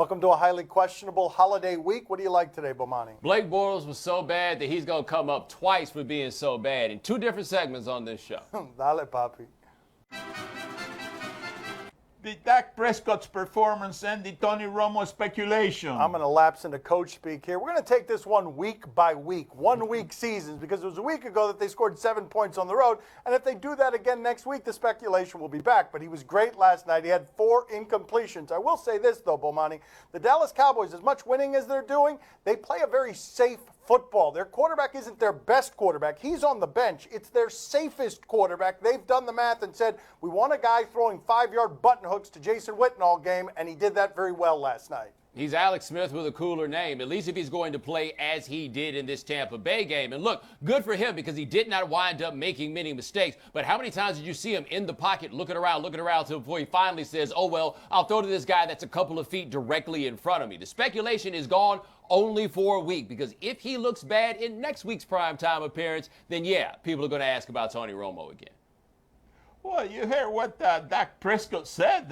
Welcome to a highly questionable holiday week. What do you like today, Bomani? Blake Bortles was so bad that he's going to come up twice for being so bad in two different segments on this show. Dale, papi. The Dak Prescott's performance and the Tony Romo speculation. I'm going to lapse into coach speak here. We're going to take this one week by week, 1 week seasons, because it was a week ago that they scored 7 points on the road. And if they do that again next week, the speculation will be back. But he was great last night. He had 4 incompletions. I will say this, though, Bomani. The Dallas Cowboys, as much winning as they're doing, they play a very safe football. Their quarterback isn't their best quarterback. He's on the bench. It's their safest quarterback. They've done the math and said, we want a guy throwing 5-yard button hooks to Jason Witten all game, and he did that very well last night. He's Alex Smith with a cooler name, at least if he's going to play as he did in this Tampa Bay game. And look, good for him because he did not wind up making many mistakes. But how many times did you see him in the pocket looking around until before he finally says, oh, well, I'll throw to this guy that's a couple of feet directly in front of me. The speculation is gone only for a week, because if he looks bad in next week's primetime appearance, then yeah, people are going to ask about Tony Romo again. Well, you heard what Dak Prescott said,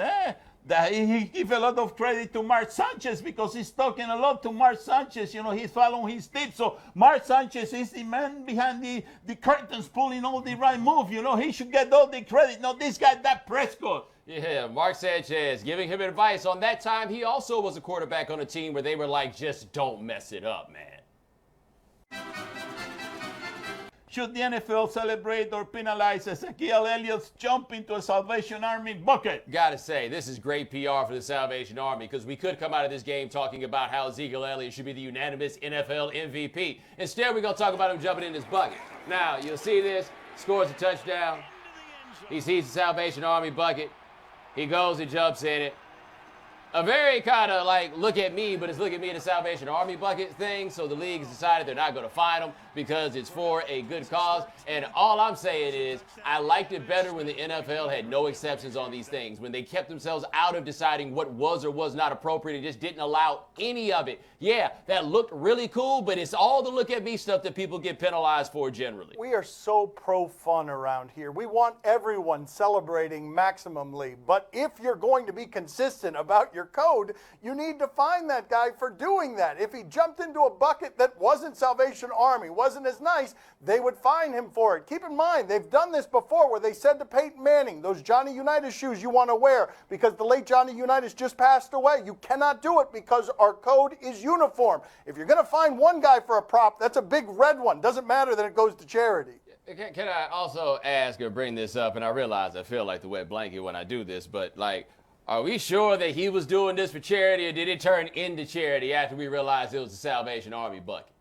that he gave a lot of credit to Mark Sanchez because he's talking a lot to Mark Sanchez. You know, he's following his tips. So Mark Sanchez is the man behind the curtains pulling all the right move. You know, he should get all the credit, not this guy, Dak Prescott. Yeah, Mark Sanchez giving him advice on that time. He also was a quarterback on a team where they were like, just don't mess it up, man. Should the NFL celebrate or penalize Ezekiel Elliott's jump into a Salvation Army bucket? Gotta say, this is great PR for the Salvation Army, because we could come out of this game talking about how Ezekiel Elliott should be the unanimous NFL MVP. Instead, we're going to talk about him jumping in his bucket. Now, you'll see this. Scores a touchdown. He sees the Salvation Army bucket. He goes and jumps in it. A very kind of like look at me, but it's look at me in the Salvation Army bucket thing. So the league has decided they're not going to fine him because it's for a good cause. And all I'm saying is I liked it better when the NFL had no exceptions on these things, when they kept themselves out of deciding what was or was not appropriate and just didn't allow any of it. Yeah, that looked really cool, but it's all the look at me stuff that people get penalized for generally. We are so pro-fun around here. We want everyone celebrating maximally. But if you're going to be consistent about your code, you need to fine that guy for doing that. If he jumped into a bucket that wasn't Salvation Army, wasn't as nice, they would fine him for it. Keep in mind, they've done this before where they said to Peyton Manning, those Johnny Unitas shoes you want to wear because the late Johnny Unitas just passed away. You cannot do it because our code is uniform. If you're going to fine one guy for a prop, that's a big red one. Doesn't matter that it goes to charity. Can I also ask or bring this up? And I realize I feel like the wet blanket when I do this, but like, are we sure that he was doing this for charity, or did it turn into charity after we realized it was the Salvation Army bucket?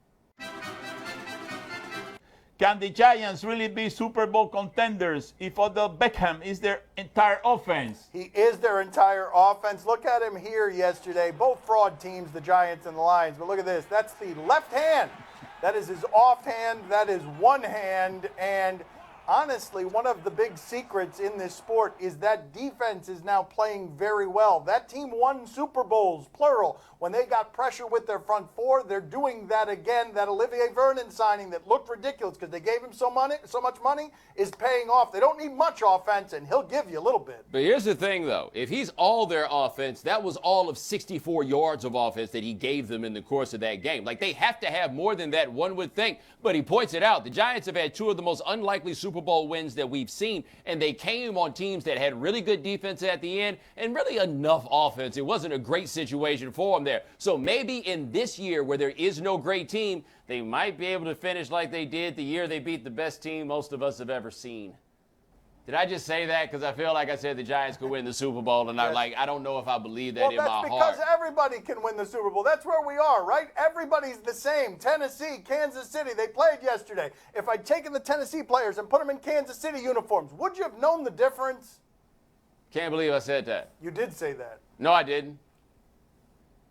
Can the Giants really be Super Bowl contenders if Odell Beckham is their entire offense? He is their entire offense. Look at him here yesterday. Both fraud teams, the Giants and the Lions. But look at this. That's the left hand. That is his offhand. That is one hand. And honestly, one of the big secrets in this sport is that defense is now playing very well. That team won Super Bowls, plural, when they got pressure with their front four. They're doing that again. That Olivier Vernon signing that looked ridiculous because they gave him so much money is paying off. They don't need much offense, and he'll give you a little bit. But here's the thing, though. If he's all their offense, that was all of 64 yards of offense that he gave them in the course of that game. Like, they have to have more than that, one would think. But he points it out. The Giants have had 2 of the most unlikely Super Bowl wins that we've seen, and they came on teams that had really good defense at the end and really enough offense. It wasn't a great situation for them there. So maybe in this year where there is no great team, they might be able to finish like they did the year they beat the best team most of us have ever seen. Did I just say that? Because I feel like I said the Giants could win the Super Bowl, and I don't know if I believe that in my heart. Well, that's because everybody can win the Super Bowl. That's where we are, right? Everybody's the same. Tennessee, Kansas City, they played yesterday. If I'd taken the Tennessee players and put them in Kansas City uniforms, would you have known the difference? Can't believe I said that. You did say that. No, I didn't.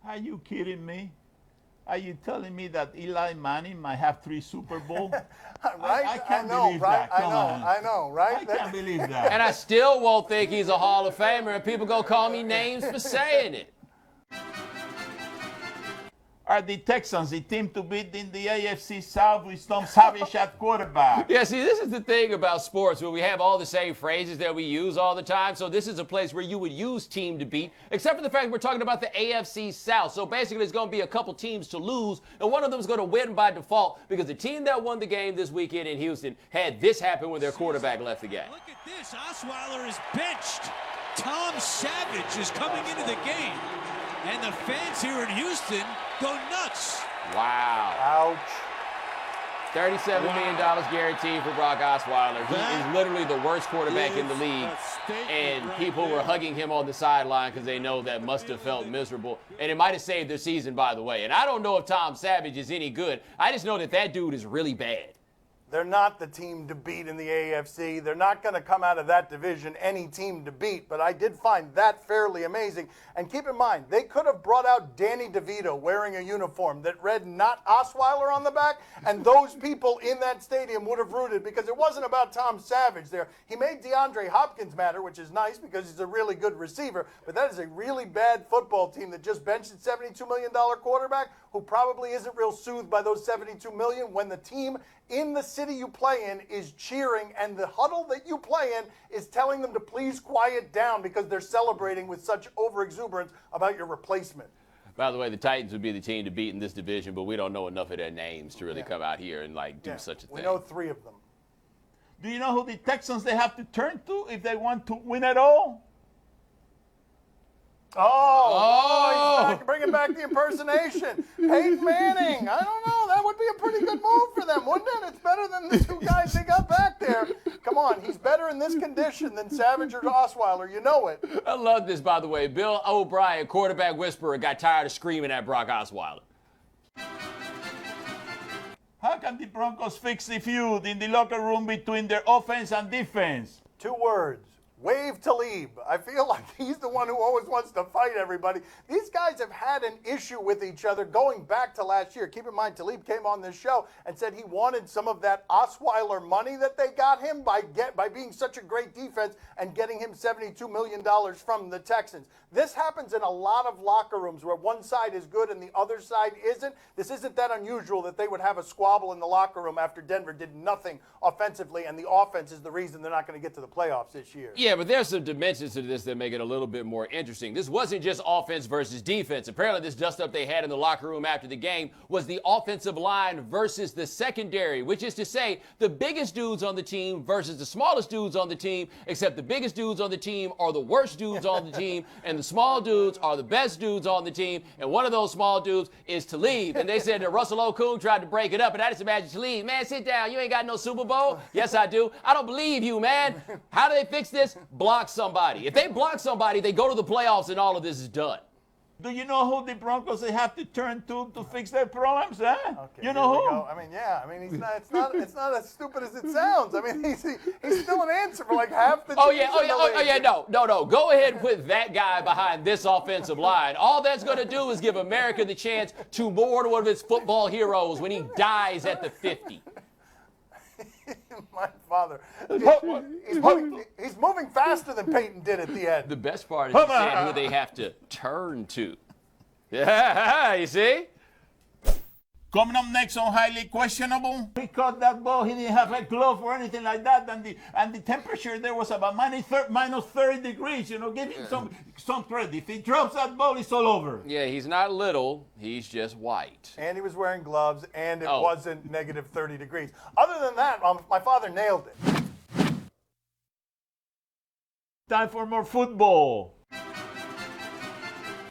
Are you kidding me? Are you telling me that Eli Manning might have 3 Super Bowls? Right? I can't know, believe right? that. Come on. I know, right? I can't believe that. And I still won't think he's a Hall of Famer, and people go call me names for saying it. are the Texans, the team to beat in the AFC South with Tom Savage at quarterback. Yeah, see, this is the thing about sports where we have all the same phrases that we use all the time. So this is a place where you would use team to beat, except for the fact we're talking about the AFC South. So basically, there's going to be a couple teams to lose, and one of them is going to win by default because the team that won the game this weekend in Houston had this happen when their quarterback left the game. Look at this. Osweiler is benched. Tom Savage is coming into the game. And the fans here in Houston go nuts. Wow. Ouch. $37 million guaranteed for Brock Osweiler. He is literally the worst quarterback in the league. And people were hugging him on the sideline because they know that must have felt miserable. And it might have saved their season, by the way. And I don't know if Tom Savage is any good. I just know that that dude is really bad. They're not the team to beat in the AFC. They're not going to come out of that division any team to beat, but I did find that fairly amazing. And keep in mind, they could have brought out Danny DeVito wearing a uniform that read not Osweiler on the back, and those people in that stadium would have rooted because it wasn't about Tom Savage there. He made DeAndre Hopkins matter, which is nice because he's a really good receiver, but that is a really bad football team that just benched a $72 million quarterback who probably isn't real soothed by those $72 million when the team in the city you play in is cheering and the huddle that you play in is telling them to please quiet down because they're celebrating with such overexuberance about your replacement. By the way, the Titans would be the team to beat in this division, but we don't know enough of their names to really come out here and do such a thing. We know 3 of them. Do you know who the Texans they have to turn to if they want to win at all? Oh, he's back, bringing back the impersonation. Peyton Manning. I don't know. That would be a pretty good move for them, wouldn't it? It's better than the 2 guys they got back there. Come on, he's better in this condition than Savage or Osweiler. You know it. I love this, by the way. Bill O'Brien, quarterback whisperer, got tired of screaming at Brock Osweiler. How can the Broncos fix the feud in the locker room between their offense and defense? 2 words. Wave Talib. I feel like he's the one who always wants to fight everybody. These guys have had an issue with each other going back to last year. Keep in mind, Talib came on this show and said he wanted some of that Osweiler money that they got him by being such a great defense and getting him $72 million from the Texans. This happens in a lot of locker rooms where one side is good and the other side isn't. This isn't that unusual that they would have a squabble in the locker room after Denver did nothing offensively, and the offense is the reason they're not going to get to the playoffs this year. Yeah, but there's some dimensions to this that make it a little bit more interesting. This wasn't just offense versus defense. Apparently, this dust-up they had in the locker room after the game was the offensive line versus the secondary, which is to say the biggest dudes on the team versus the smallest dudes on the team, except the biggest dudes on the team are the worst dudes on the team, and the small dudes are the best dudes on the team, and one of those small dudes is Talib. And they said that Russell Okung tried to break it up, and I just imagine Talib, man, sit down. You ain't got no Super Bowl? Yes, I do. I don't believe you, man. How do they fix this? Block somebody. If they block somebody, they go to the playoffs, and all of this is done. Do you know who the Broncos they have to turn to fix their problems, huh? Okay, you know who? I mean, yeah. I mean, it's not as stupid as it sounds. I mean, he's still an answer for like half the teams in the league. No. Go ahead and put that guy behind this offensive line. All that's going to do is give America the chance to mourn one of its football heroes when he dies at the 50. My father. He's moving faster than Peyton did at the end. The best part is saying who they have to turn to. Yeah, you see? Coming up next on Highly Questionable. He caught that ball. He didn't have a glove or anything like that. And the temperature there was about minus 30 degrees. You know, give him some credit. If he drops that ball, it's all over. Yeah, he's not little. He's just white. And he was wearing gloves, and it wasn't negative 30 degrees. Other than that, my father nailed it. Time for more football.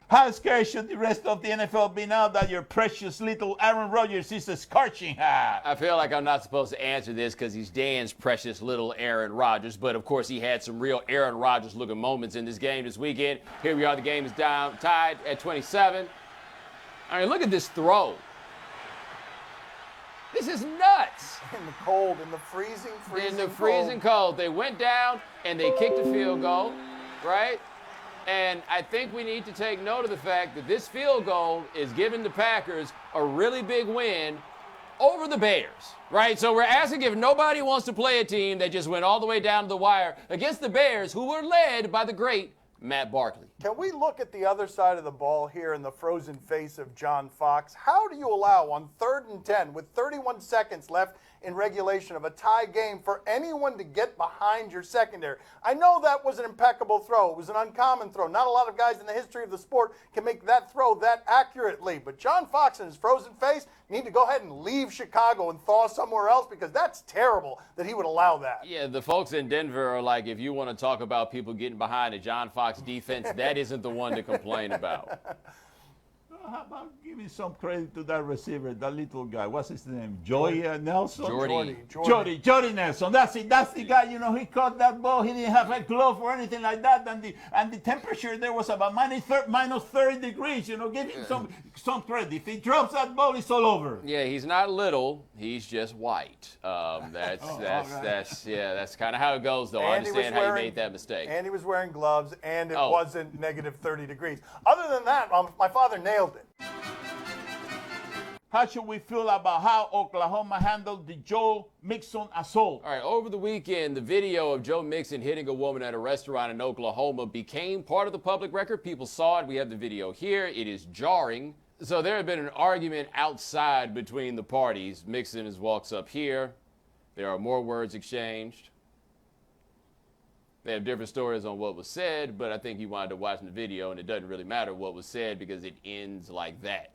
How scared should the rest of the NFL be now that your precious little Aaron Rodgers is a scorching hot? I feel like I'm not supposed to answer this because he's Dan's precious little Aaron Rodgers, but of course he had some real Aaron Rodgers looking moments in this game this weekend. Here we are, the game is tied at 27. I mean, look at this throw. This is nuts. In the cold, in the freezing In the freezing cold. They went down and they kicked a field goal, right? And I think we need to take note of the fact that this field goal is giving the Packers a really big win over the Bears, right? So we're asking if nobody wants to play a team that just went all the way down to the wire against the Bears, who were led by the great Matt Barkley. Can we look at the other side of the ball here in the frozen face of John Fox? How do you allow on 3rd and 10 with 31 seconds left in regulation of a tie game for anyone to get behind your secondary? I know that was an impeccable throw. It was an uncommon throw. Not a lot of guys in the history of the sport can make that throw that accurately. But John Fox in his frozen face need to go ahead and leave Chicago and thaw somewhere else, because that's terrible that he would allow that. Yeah, the folks in Denver are like, if you want to talk about people getting behind a John Fox defense, that isn't the one to complain about. How about giving some credit to that receiver, that little guy? What's his name? Nelson? Jordy Nelson. That's it. That's the guy, he caught that ball. He didn't have a glove or anything like that. And the temperature there was about minus 30 degrees. Give him some credit. If he drops that ball, it's all over. Yeah, he's not little. He's just white. That's kind of how it goes, though. I understand how you made that mistake. And he was wearing gloves, and it wasn't negative 30 degrees. Other than that, my father nailed it. How should we feel about how Oklahoma handled the Joe Mixon assault? All right, over the weekend, the video of Joe Mixon hitting a woman at a restaurant in Oklahoma became part of the public record. People saw it. We have the video here. It is jarring. So there had been an argument outside between the parties. Mixon walks up here. There are more words exchanged. They have different stories on what was said, but I think he wound up watching the video, and it doesn't really matter what was said because it ends like that.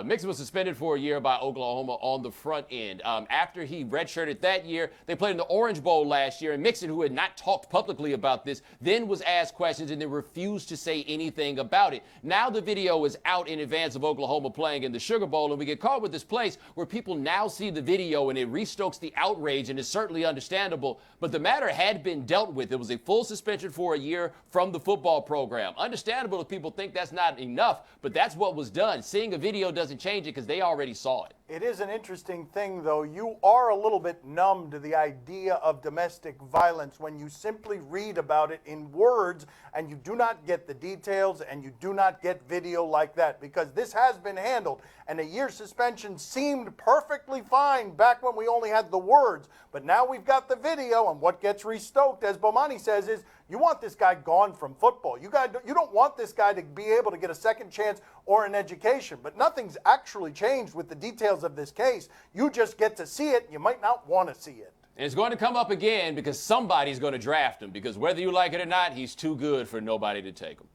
Mixon was suspended for a year by Oklahoma on the front end. After he redshirted that year, they played in the Orange Bowl last year, and Mixon, who had not talked publicly about this, then was asked questions and then refused to say anything about it. Now the video is out in advance of Oklahoma playing in the Sugar Bowl, and we get caught with this place where people now see the video and it restokes the outrage, and it's certainly understandable. But the matter had been dealt with. It was a full suspension for a year from the football program. Understandable if people think that's not enough, but that's what was done. Seeing a video doesn't change it because they already saw it. It is an interesting thing, though. You are a little bit numb to the idea of domestic violence when you simply read about it in words and you do not get the details and you do not get video like that, because this has been handled. And a year's suspension seemed perfectly fine back when we only had the words. But now we've got the video, and what gets restoked, as Bomani says, is you want this guy gone from football. You don't want this guy to be able to get a second chance or an education. But nothing's actually changed with the details of this case. You just get to see it. You might not want to see it. And it's going to come up again because somebody's going to draft him, because whether you like it or not, he's too good for nobody to take him.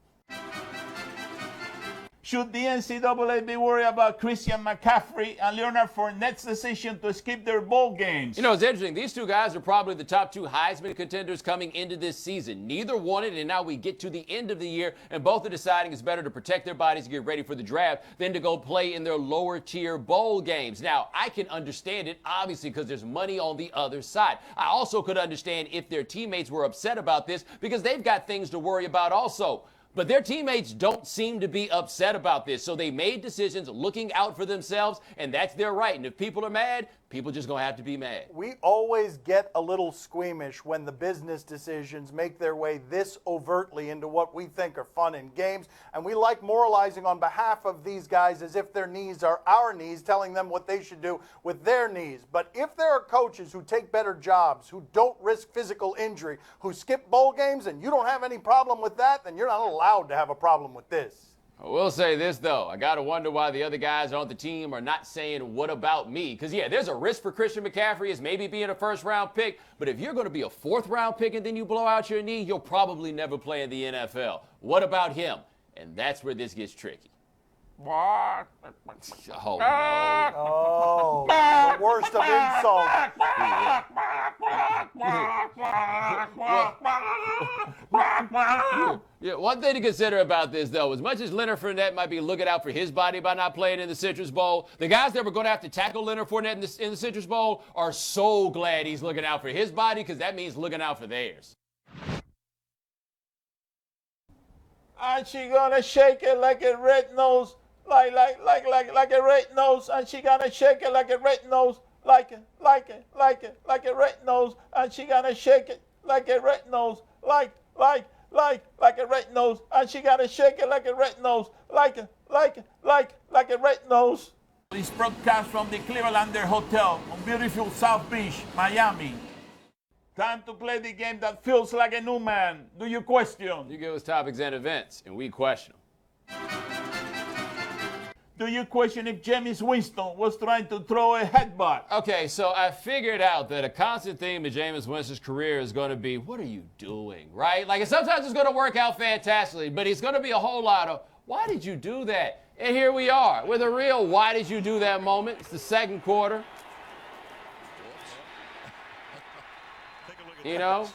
Should the NCAA be worried about Christian McCaffrey and Leonard Fournette's decision to skip their bowl games? It's interesting. These two guys are probably the top two Heisman contenders coming into this season. Neither won it, and now we get to the end of the year, and both are deciding it's better to protect their bodies and get ready for the draft than to go play in their lower-tier bowl games. Now, I can understand it, obviously, because there's money on the other side. I also could understand if their teammates were upset about this because they've got things to worry about also. But their teammates don't seem to be upset about this, so they made decisions looking out for themselves, and that's their right. And if people are mad, people just going to have to be mad. We always get a little squeamish when the business decisions make their way this overtly into what we think are fun and games, and we like moralizing on behalf of these guys as if their knees are our knees, telling them what they should do with their knees. But if there are coaches who take better jobs, who don't risk physical injury, who skip bowl games, and you don't have any problem with that, then you're not allowed to have a problem with this. I will say this, though. I got to wonder why the other guys on the team are not saying, what about me? Because, yeah, there's a risk for Christian McCaffrey as maybe being a first-round pick. But if you're going to be a fourth-round pick and then you blow out your knee, you'll probably never play in the NFL. What about him? And that's where this gets tricky. Oh, no. Oh, the worst of insults. Yeah, one thing to consider about this, though, as much as Leonard Fournette might be looking out for his body by not playing in the Citrus Bowl, the guys that were going to have to tackle Leonard Fournette in the Citrus Bowl are so glad he's looking out for his body, because that means looking out for theirs. And she gonna shake it like a red nose, like a red nose, and she gonna shake it like a red nose, like a red nose, and she gonna shake it like a red nose, like a red nose, and she gotta shake it like a red nose, like a red nose. This broadcast from the Clevelander Hotel on beautiful South Beach, Miami. Time to play the game that feels like a new man. Do you question? You give us topics and events, and we question them. Do you question if James Winston was trying to throw a headbutt? Okay, so I figured out that a constant theme of Jameis Winston's career is going to be, what are you doing, right? Like, sometimes it's going to work out fantastically, but it's going to be a whole lot of, why did you do that? And here we are with a real why did you do that moment. It's the second quarter. You know?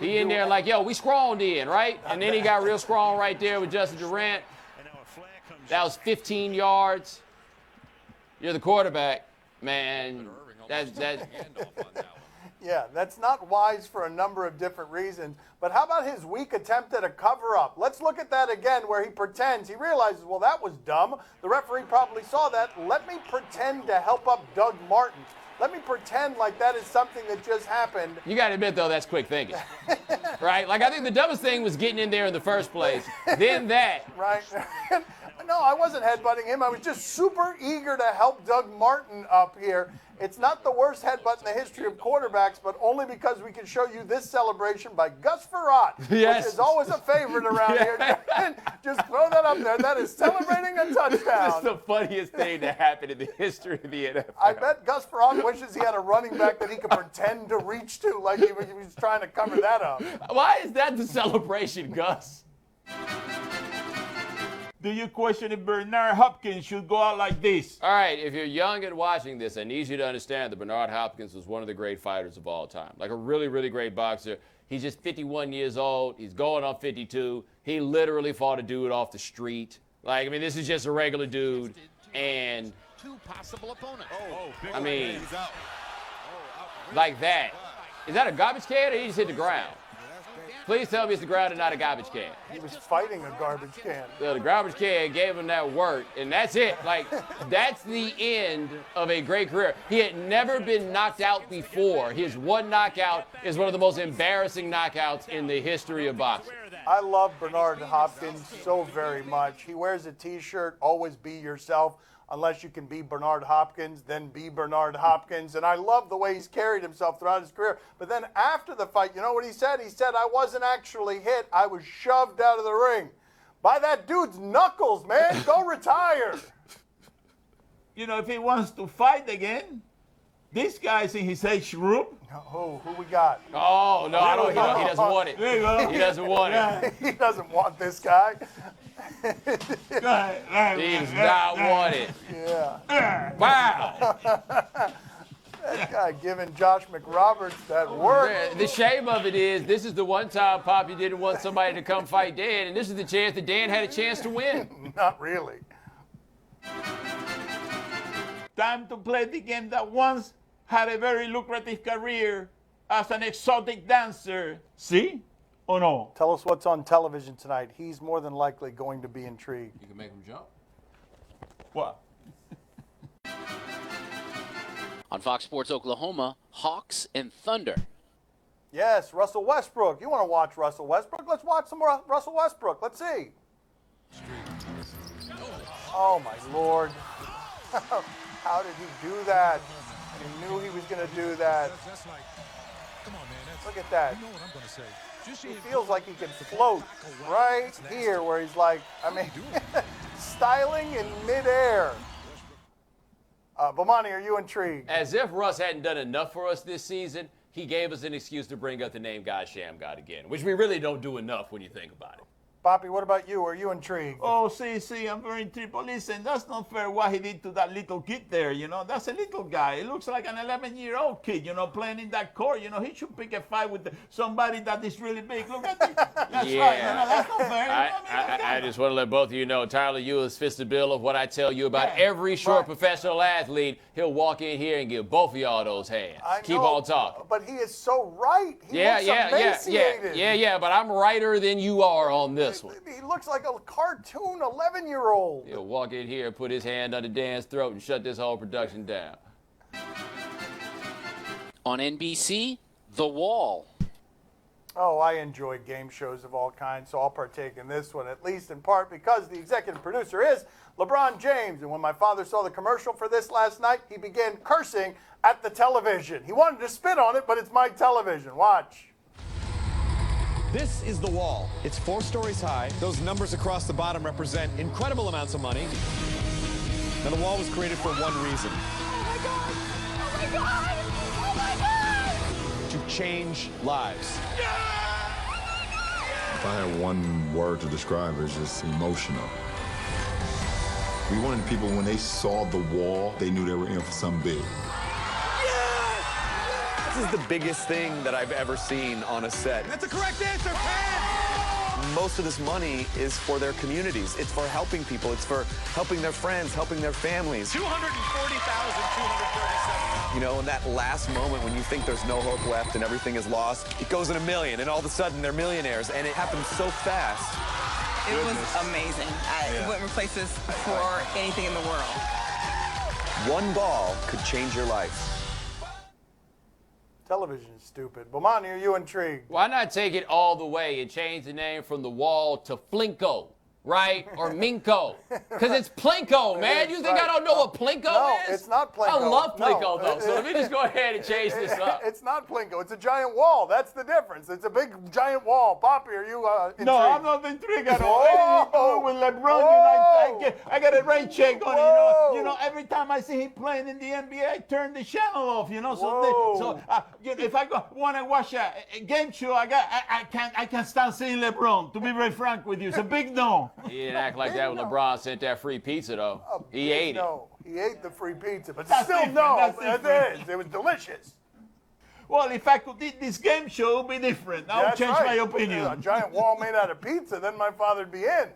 He in there like, yo, we scrawled in, right? And then he got real scrawled right there with Justin Durant. That was 15 yards. You're the quarterback, man. Yeah, that's not wise for a number of different reasons. But how about his weak attempt at a cover-up? Let's look at that again where he pretends. He realizes, well, that was dumb. The referee probably saw that. Let me pretend to help up Doug Martin. Let me pretend like that is something that just happened. You got to admit, though, that's quick thinking. Right? Like, I think the dumbest thing was getting in there in the first place. Then that. Right. No, I wasn't headbutting him. I was just super eager to help Doug Martin up here. It's not the worst headbutt in the history of quarterbacks, but only because we can show you this celebration by Gus Frerotte, yes. which is always a favorite around here. Just throw that up there. That is celebrating a touchdown. This is the funniest thing to happen in the history of the NFL. I bet Gus Frerotte wishes he had a running back that he could pretend to reach to, like he was trying to cover that up. Why is that the celebration, Gus? Do you question if Bernard Hopkins should go out like this? All right, if you're young and watching this, I need you to understand that Bernard Hopkins was one of the great fighters of all time. Like a really, really great boxer. He's just 51 years old. He's going on 52. He literally fought a dude off the street. Like, I mean, this is just a regular dude. And, two possible opponents. I mean, like that. Is that a garbage can or he just hit the ground? Please tell me it's the ground and not a garbage can. He was fighting a garbage can. The garbage can gave him that work, and that's it. Like, that's the end of a great career. He had never been knocked out before. His one knockout is one of the most embarrassing knockouts in the history of boxing. I love Bernard Hopkins so very much. He wears a T-shirt, always be yourself. Unless you can be Bernard Hopkins, then be Bernard Hopkins. And I love the way he's carried himself throughout his career. But then after the fight, you know what he said? He said, I wasn't actually hit. I was shoved out of the ring. By that dude's knuckles, man. Go retire. You know, if he wants to fight again, this guy's in his age group. Oh, who we got? Oh, no, I don't. He doesn't want it. There you go. He doesn't want it. He doesn't want this guy. He does not want it. Yeah. Wow. That guy giving Josh McRoberts that work. The shame of it is, this is the one time Poppy didn't want somebody to come fight Dan, and this is the chance that Dan had a chance to win. Not really. Time to play the game that once had a very lucrative career as an exotic dancer. See? Or no? Tell us what's on television tonight. He's more than likely going to be intrigued. You can make him jump. What? On Fox Sports Oklahoma, Hawks and Thunder. Yes, Russell Westbrook. You want to watch Russell Westbrook? Let's watch some more Russell Westbrook. Let's see. Oh, my Lord. How did he do that? He knew he was going to do that. Look at that. He feels like he can float right here where he's like, I mean, styling in midair. Bomani, are you intrigued? As if Russ hadn't done enough for us this season, he gave us an excuse to bring up the name God Sham God again, which we really don't do enough when you think about it. Poppy, what about you? Are you intrigued? Oh, see, I'm very intrigued. But listen, that's not fair what he did to that little kid there, you know. That's a little guy. He looks like an 11-year-old kid, you know, playing in that court. You know, he should pick a fight with somebody that is really big. Look at him. That's right. You know, that's not fair. I just want to let both of you know, Tyler Ewell's fist the bill of what I tell you about every short professional athlete. He'll walk in here and give both of y'all those hands. Keep on talking. But he is so right. He looks emaciated. Yeah, but I'm righter than you are on this one. He looks like a cartoon 11-year-old. He'll walk in here and put his hand under Dan's throat and shut this whole production down. On NBC, The Wall. Oh, I enjoy game shows of all kinds, so I'll partake in this one, at least in part because the executive producer is LeBron James. And when my father saw the commercial for this last night, he began cursing at the television. He wanted to spit on it, but it's my television. Watch. This is the wall. It's 4 stories high. Those numbers across the bottom represent incredible amounts of money. Now, the wall was created for one reason. Oh my God! Oh my God! Oh my God! To change lives. If I had one word to describe it, it's just emotional. We wanted people, when they saw the wall, they knew they were in for something big. This is the biggest thing that I've ever seen on a set. That's the correct answer, Pat! Most of this money is for their communities. It's for helping people. It's for helping their friends, helping their families. $240,237. You know, in that last moment when you think there's no hope left and everything is lost, it goes in $1 million, and all of a sudden they're millionaires, and it happens so fast. It was amazing. I wouldn't replace this for anything in the world. One ball could change your life. Television is stupid. Bomani, are you intrigued? Why not take it all the way and change the name from the wall to Flinko, right? Or Minko? Because it's Plinko, man. You think I don't know what Plinko No, is? it's not Plinko. I love Plinko, No. though. So let me just go ahead and change this up. It's not Plinko. It's a giant wall. That's the difference. It's a big giant wall. Poppy, are you intrigued? No, I'm not intrigued at all. Whoa. With LeBron, Whoa. I got a rate check on it. Whoa. You know, every time I see him playing in the NBA, I turn the channel off. You know, Whoa. you know, if I want to watch a game show, I can't stand seeing LeBron. To be very frank with you, it's a big no. He didn't act like that when LeBron sent that free pizza, though. He ate it. No, he ate the free pizza, but That's still different, no. that's It different. is. It was delicious. Well, if I could eat this game show, it would be different. I'll That's change right. my opinion. A giant wall made out of pizza, then my father'd be in.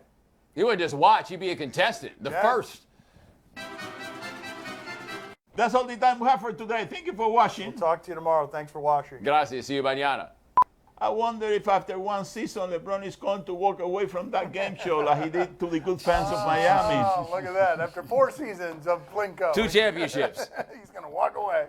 He wouldn't just watch. He'd be a contestant, the Yeah. first. That's all the time we have for today. Thank you for watching. Talk to you tomorrow. Thanks for watching. Gracias. See you mañana. I wonder if after one season, LeBron is going to walk away from that game show like he did to the good fans of Miami. Oh, look at that. After 4 seasons of Plinko. 2 championships. He's going to walk away.